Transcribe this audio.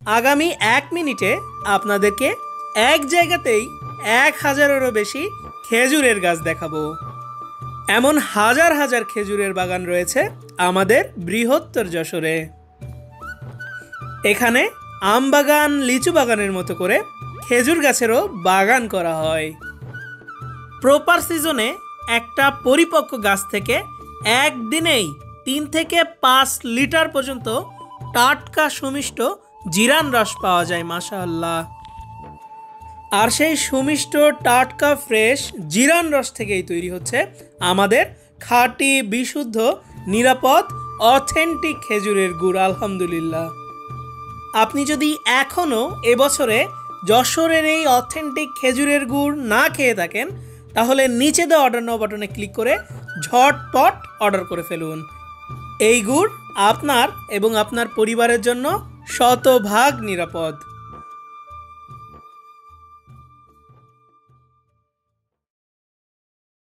আগামী 1 মিনিটে আপনাদেরকে এক জায়গাতেই 1000-এরও বেশি খেজুরের গাছ দেখাবো। এমন হাজার হাজার খেজুরের বাগান রয়েছে আমাদের বৃহত্তর যশোরে। এখানে আম বাগান, লিচু বাগানের মতো করে খেজুর গাছেরও বাগান করা হয়। প্রপার সিজনে একটা পরিপক্ক গাছ থেকে একদিনেই 3 থেকে 5 লিটার পর্যন্ত টাটকা সুমিষ্ট জিরান রস পাওয়া যায়, মাশাআল্লাহ। আর সেই সুমিষ্ট টাটকা ফ্রেশ জিরান রস থেকেই তৈরি হচ্ছে আমাদের খাঁটি বিশুদ্ধ নিরাপদ অথেন্টিক খেজুরের গুড়, আলহামদুলিল্লাহ। আপনি যদি এখনও এবছরে যশোরের এই অথেন্টিক খেজুরের গুড় না খেয়ে থাকেন, তাহলে নিচে দেওয়া অর্ডার নাও বাটনে ক্লিক করে ঝটপট অর্ডার করে ফেলুন। এই গুড় আপনার এবং আপনার পরিবারের জন্য শতভাগ নিরাপদ।